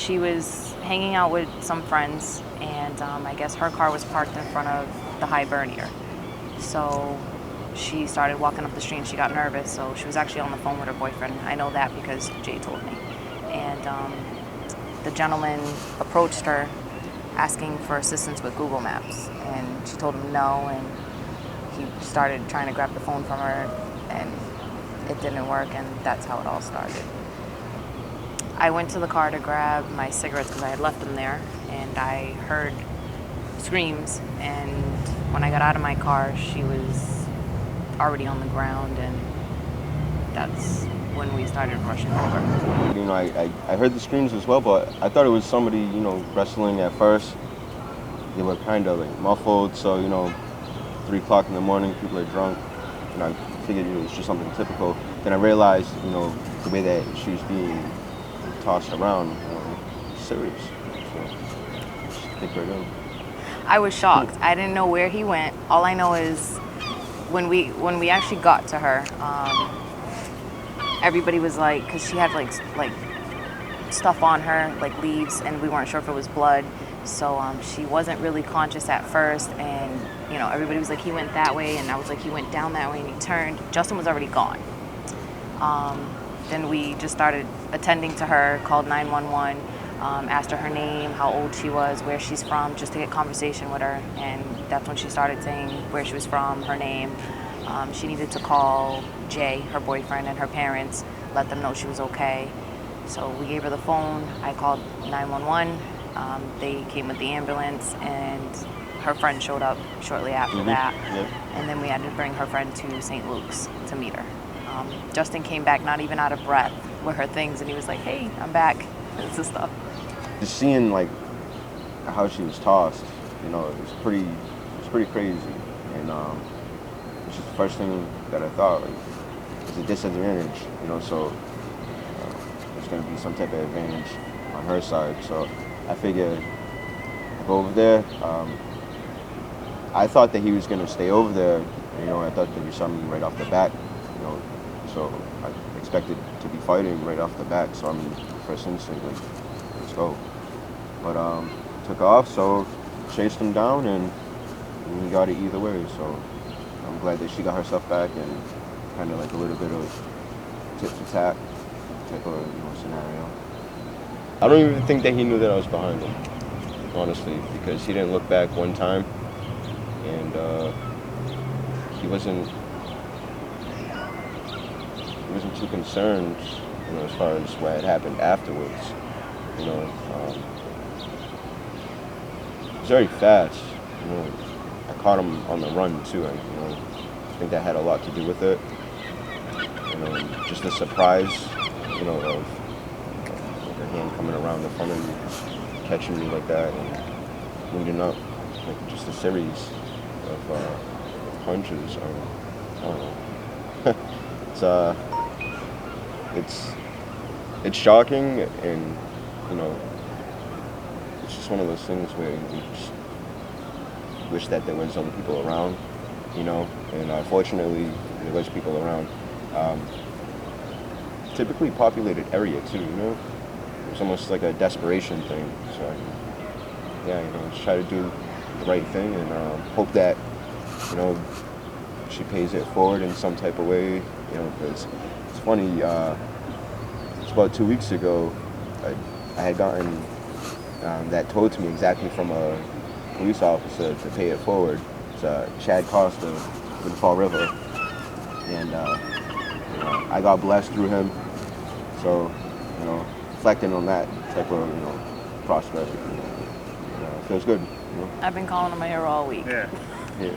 she was hanging out with some friends, and I guess her car was parked in front of the Hibernia. So she started walking up the street and she got nervous, so she was actually on the phone with her boyfriend. I know that because Jay told me. And the gentleman approached her asking for assistance with Google Maps, and she told him no, and he started trying to grab the phone from her, and it didn't work, and that's how it all started. I went to the car to grab my cigarettes because I had left them there, and I heard screams, and when I got out of my car, she was already on the ground, and that's when we started rushing over. You know, I heard the screams as well, but I thought it was somebody, you know, wrestling at first. They were kind of like muffled, so, you know, 3 o'clock in the morning, people are drunk, and I figured it was just something typical. Then I realized, you know, the way that she was being tossed around, you know, serious. So, just think right in. I was shocked. I didn't know where he went. All I know is when we actually got to her, everybody was like, because she had like stuff on her, like leaves, and we weren't sure if it was blood. So she wasn't really conscious at first, and you know, everybody was like, he went that way, and I was like, he went down that way, and he turned. Justin was already gone. Then we just started attending to her, called 911, asked her name, how old she was, where she's from, just to get conversation with her, and that's when she started saying where she was from, her name. She needed to call Jay, her boyfriend, and her parents, let them know she was okay. So we gave her the phone. I called 911. They came with the ambulance, and her friend showed up shortly after that. Yep. And then we had to bring her friend to St. Luke's to meet her. Justin came back not even out of breath with her things, and he was like, hey, I'm back. It's the stuff. Just seeing like how she was tossed, you know, it was pretty crazy. And it's just the first thing that I thought, like, it's a disadvantage, you know, so there's going to be some type of advantage on her side. So I figured I'd go over there. I thought that he was going to stay over there, you know, I thought there'd be something right off the bat, you know, so I expected to be fighting right off the bat. So I mean, first instinct, like, let's go. But took off, so chased him down, and we got it either way. So I'm glad that she got herself back, and kind of like a little bit of tit for tat type of, you know, scenario. I don't even think that he knew that I was behind him, honestly, because he didn't look back one time, and he wasn't too concerned, you know, as far as what had happened afterwards. You know, it was very fast. You know, I caught him on the run too. And, you know, I think that had a lot to do with it. You know, just the surprise, you know, of her hand coming around the front of me, just catching me like that, and moving up, like just a series of punches. I don't know. It's shocking, and you know, it's just one of those things where you just wish that there was other people around, you know, and fortunately there was people around. Typically populated area too, you know. It's almost like a desperation thing. So yeah, you know, just try to do the right thing, and hope that, you know, she pays it forward in some type of way, you know, because it's funny, it's about 2 weeks ago, I had gotten that told to me exactly from a police officer to pay it forward. It's Chad Costa in Fall River, and you know, I got blessed through him. So, you know, reflecting on that type of, you know, prospect, you know, it feels good. You know? I've been calling him my hero all week. Yeah. Yeah.